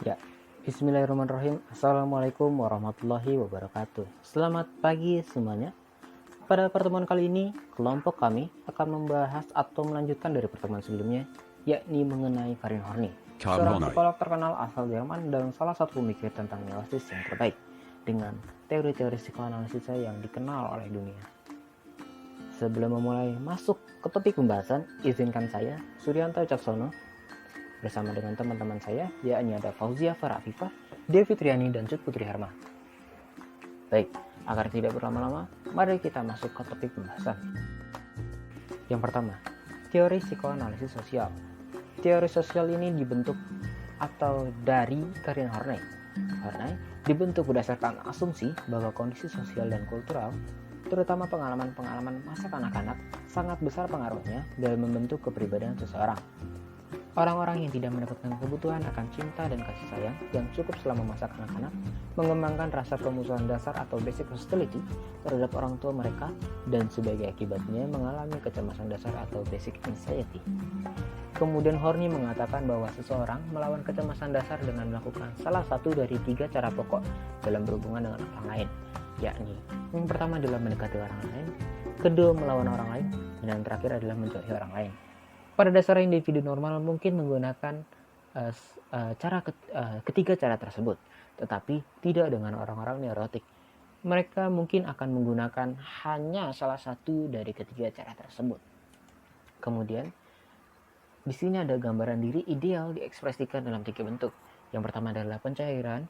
Ya, bismillahirrahmanirrahim. Assalamualaikum warahmatullahi wabarakatuh. Selamat pagi semuanya. Pada pertemuan kali ini, kelompok kami akan membahas atau melanjutkan dari pertemuan sebelumnya, yakni mengenai Karin Horney, seorang psikolog terkenal asal Jerman dan salah satu pemikir tentang neurosis yang terbaik, dengan teori-teori psikoanalisisnya yang dikenal oleh dunia. Sebelum memulai masuk ke topik pembahasan, izinkan saya, Suryanto Caksono, bersama dengan teman-teman saya, yakni ada Fauzia Farah Afifah, Devi Triani, dan Cut Putri Harma. Baik, agar tidak berlama-lama, mari kita masuk ke topik pembahasan. Yang pertama, teori psikoanalisis sosial. Teori sosial ini dibentuk atau dari Karin Horney. Horney dibentuk berdasarkan asumsi bahwa kondisi sosial dan kultural, terutama pengalaman-pengalaman masa kanak-kanak, sangat besar pengaruhnya dalam membentuk kepribadian seseorang. Orang-orang yang tidak mendapatkan kebutuhan akan cinta dan kasih sayang yang cukup selama masa kanak-kanak mengembangkan rasa pemusuhan dasar atau basic hostility terhadap orang tua mereka dan sebagai akibatnya mengalami kecemasan dasar atau basic anxiety. Kemudian Horney mengatakan bahwa seseorang melawan kecemasan dasar dengan melakukan salah satu dari 3 cara pokok dalam berhubungan dengan orang lain, yakni yang pertama adalah mendekati orang lain, kedua melawan orang lain, dan yang terakhir adalah menjauhi orang lain. Pada dasarnya individu normal mungkin menggunakan ketiga cara tersebut, tetapi tidak dengan orang-orang neurotik. Mereka mungkin akan menggunakan hanya salah satu dari ketiga cara tersebut. Kemudian, di sini ada gambaran diri ideal diekspresikan dalam 3 bentuk. Yang pertama adalah pencairan,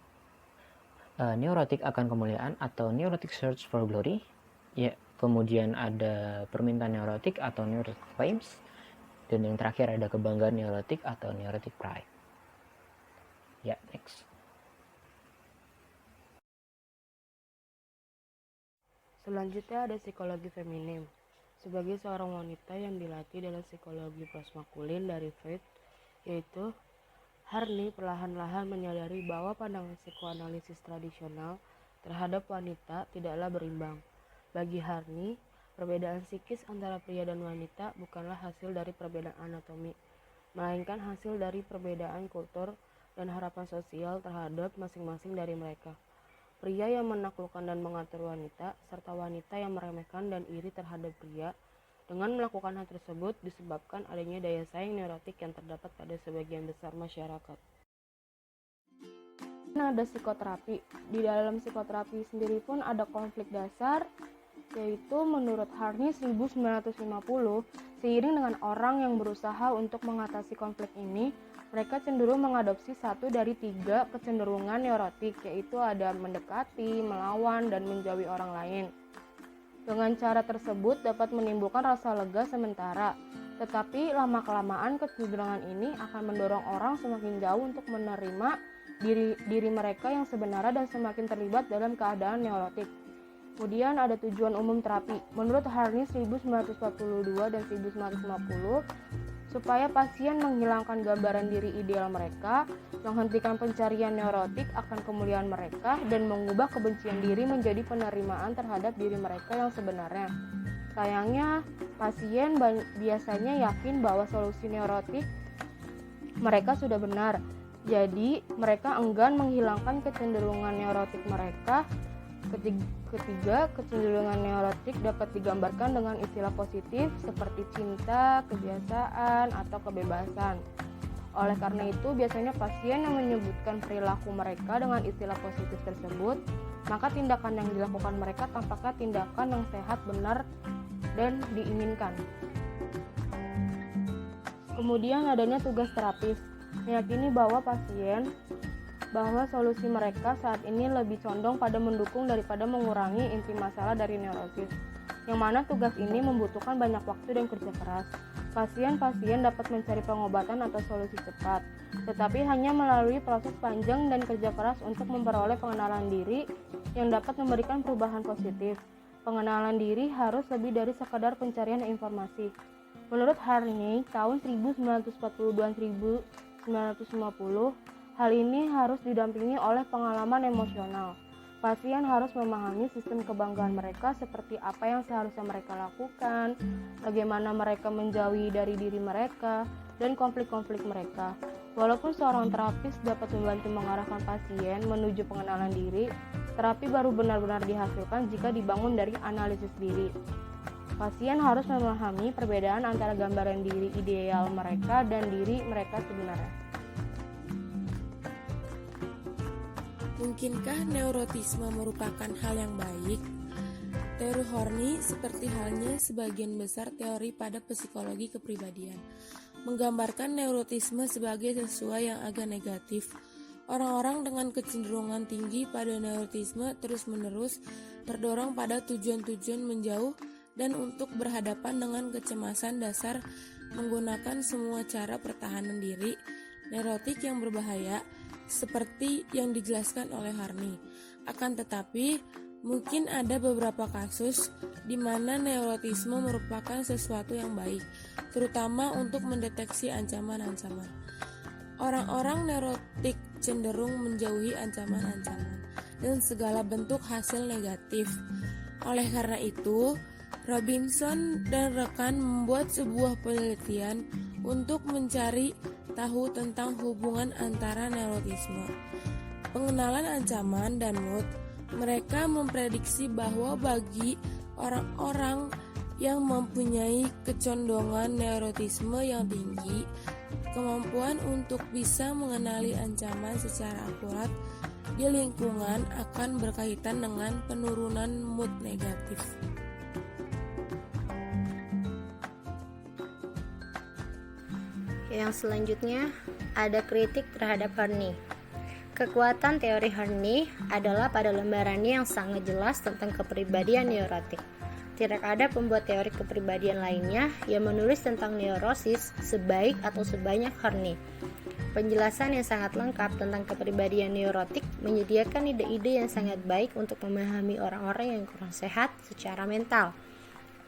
neurotik akan kemuliaan atau neurotic search for glory. Ya, kemudian ada permintaan neurotik atau neurotic claims. Dan yang terakhir ada kebanggaan neurotik atau neurotic pride. Ya, next. Selanjutnya ada psikologi feminim. Sebagai seorang wanita yang dilatih dalam psikologi postmaskulin dari Freud, yaitu Horney perlahan-lahan menyadari bahwa pandangan psikoanalisis tradisional terhadap wanita tidaklah berimbang. Bagi Horney, perbedaan psikis antara pria dan wanita bukanlah hasil dari perbedaan anatomi, melainkan hasil dari perbedaan kultur dan harapan sosial terhadap masing-masing dari mereka. Pria yang menaklukkan dan mengatur wanita, serta wanita yang meremehkan dan iri terhadap pria, dengan melakukan hal tersebut disebabkan adanya daya saing neurotik yang terdapat pada sebagian besar masyarakat. Ada psikoterapi. Di dalam psikoterapi sendiri pun ada konflik dasar, yaitu menurut Horney 1950, seiring dengan orang yang berusaha untuk mengatasi konflik ini, mereka cenderung mengadopsi satu dari 3 kecenderungan neurotik, yaitu ada mendekati, melawan, dan menjauhi orang lain. Dengan cara tersebut dapat menimbulkan rasa lega sementara, tetapi lama-kelamaan kecenderungan ini akan mendorong orang semakin jauh untuk menerima diri mereka yang sebenarnya dan semakin terlibat dalam keadaan neurotik. Kemudian ada tujuan umum terapi. Menurut Horney 1942 dan 1950, supaya pasien menghilangkan gambaran diri ideal mereka, menghentikan pencarian neurotik akan kemuliaan mereka, dan mengubah kebencian diri menjadi penerimaan terhadap diri mereka yang sebenarnya. Sayangnya, pasien biasanya yakin bahwa solusi neurotik mereka sudah benar, jadi mereka enggan menghilangkan kecenderungan neurotik mereka. Ketiga, kecenderungan neurotik dapat digambarkan dengan istilah positif seperti cinta, kebiasaan, atau kebebasan. Oleh karena itu, biasanya pasien yang menyebutkan perilaku mereka dengan istilah positif tersebut, maka tindakan yang dilakukan mereka tampaknya tindakan yang sehat, benar, dan diinginkan. Kemudian adanya tugas terapis, meyakini bahwa solusi mereka saat ini lebih condong pada mendukung daripada mengurangi inti masalah dari neurosis, yang mana tugas ini membutuhkan banyak waktu dan kerja keras. Pasien-pasien dapat mencari pengobatan atau solusi cepat, tetapi hanya melalui proses panjang dan kerja keras untuk memperoleh pengenalan diri yang dapat memberikan perubahan positif. Pengenalan diri harus lebih dari sekadar pencarian informasi. Menurut Horney, tahun 1942 dan 1950, hal ini harus didampingi oleh pengalaman emosional. Pasien harus memahami sistem kebanggaan mereka seperti apa yang seharusnya mereka lakukan, bagaimana mereka menjauhi dari diri mereka, dan konflik-konflik mereka. Walaupun seorang terapis dapat membantu mengarahkan pasien menuju pengenalan diri, terapi baru benar-benar dihasilkan jika dibangun dari analisis diri. Pasien harus memahami perbedaan antara gambaran diri ideal mereka dan diri mereka sebenarnya. Mungkinkah neurotisme merupakan hal yang baik? Teori Horny seperti halnya sebagian besar teori pada psikologi kepribadian menggambarkan neurotisme sebagai sesuatu yang agak negatif. Orang-orang dengan kecenderungan tinggi pada neurotisme terus-menerus terdorong pada tujuan-tujuan menjauh dan untuk berhadapan dengan kecemasan dasar menggunakan semua cara pertahanan diri neurotik yang berbahaya seperti yang dijelaskan oleh Horny. Akan tetapi, mungkin ada beberapa kasus di mana neurotisme merupakan sesuatu yang baik, terutama untuk mendeteksi ancaman-ancaman. Orang-orang neurotik cenderung menjauhi ancaman-ancaman dan segala bentuk hasil negatif. Oleh karena itu, Robinson dan rekan membuat sebuah penelitian untuk mencari tahu tentang hubungan antara neurotisme, pengenalan ancaman, dan mood. Mereka memprediksi bahwa bagi orang-orang yang mempunyai kecondongan neurotisme yang tinggi, kemampuan untuk bisa mengenali ancaman secara akurat di lingkungan akan berkaitan dengan penurunan mood negatif. Yang selanjutnya ada kritik terhadap Horny. Kekuatan teori Horny adalah pada lembarannya yang sangat jelas tentang kepribadian neurotik. Tidak ada pembuat teori kepribadian lainnya yang menulis tentang neurosis sebaik atau sebanyak Horny. Penjelasan yang sangat lengkap tentang kepribadian neurotik menyediakan ide-ide yang sangat baik untuk memahami orang-orang yang kurang sehat secara mental.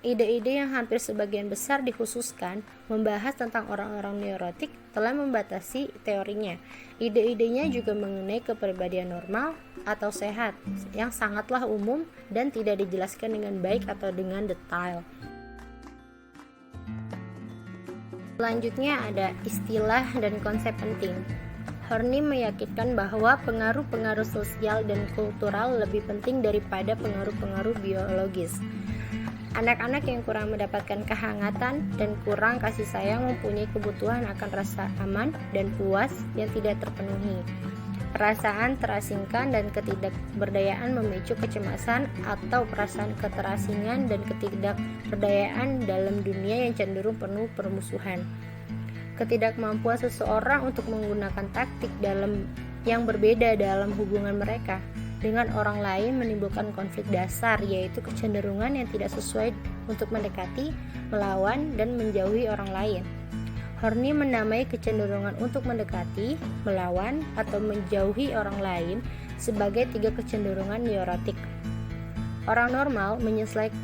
Ide-ide yang hampir sebagian besar dikhususkan membahas tentang orang-orang neurotik telah membatasi teorinya. Ide-idenya juga mengenai kepribadian normal atau sehat yang sangatlah umum dan tidak dijelaskan dengan baik atau dengan detail. Selanjutnya ada istilah dan konsep penting. Horny meyakinkan bahwa pengaruh-pengaruh sosial dan kultural lebih penting daripada pengaruh-pengaruh biologis. Anak-anak yang kurang mendapatkan kehangatan dan kurang kasih sayang mempunyai kebutuhan akan rasa aman dan puas yang tidak terpenuhi. Perasaan terasingkan dan ketidakberdayaan memicu kecemasan atau perasaan keterasingan dan ketidakberdayaan dalam dunia yang cenderung penuh permusuhan. Ketidakmampuan seseorang untuk menggunakan taktik yang berbeda dalam hubungan mereka dengan orang lain menimbulkan konflik dasar, yaitu kecenderungan yang tidak sesuai untuk mendekati, melawan, dan menjauhi orang lain. Horny menamai kecenderungan untuk mendekati, melawan, atau menjauhi orang lain sebagai 3 kecenderungan neurotik. Orang normal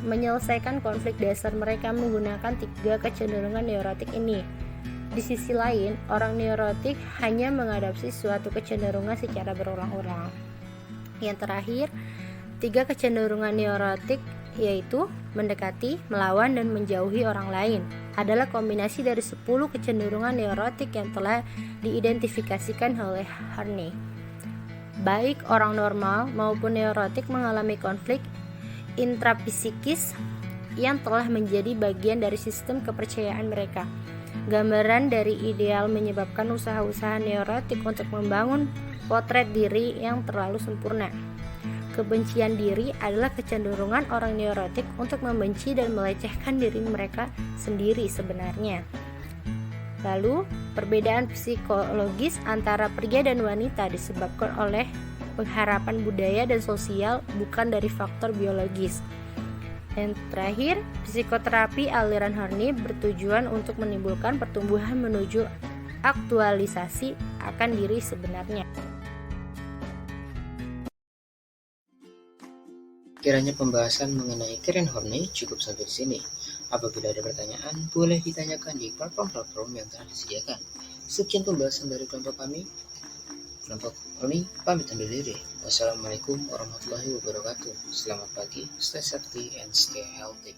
menyelesaikan konflik dasar mereka menggunakan 3 kecenderungan neurotik ini. Di sisi lain, orang neurotik hanya mengadopsi suatu kecenderungan secara berulang-ulang. Yang terakhir, 3 kecenderungan neurotik yaitu mendekati, melawan, dan menjauhi orang lain adalah kombinasi dari 10 kecenderungan neurotik yang telah diidentifikasikan oleh Horny. Baik orang normal maupun neurotik mengalami konflik intrapsikis yang telah menjadi bagian dari sistem kepercayaan mereka. Gambaran dari ideal menyebabkan usaha-usaha neurotik untuk membangun potret diri yang terlalu sempurna. Kebencian diri adalah kecenderungan orang neurotik untuk membenci dan melecehkan diri mereka sendiri sebenarnya. Lalu, perbedaan psikologis antara pria dan wanita disebabkan oleh pengharapan budaya dan sosial, bukan dari faktor biologis. Yang terakhir, psikoterapi aliran Horny bertujuan untuk menimbulkan pertumbuhan menuju aktualisasi akan diri sebenarnya. Kiranya pembahasan mengenai Karen Horny cukup sampai di sini. Apabila ada pertanyaan, boleh ditanyakan di platform-platform yang telah disediakan. Sekian pembahasan dari kelompok kami. Kelompok Horny pamit undur diri. Wassalamualaikum warahmatullahi wabarakatuh. Selamat pagi, stay safety and stay healthy.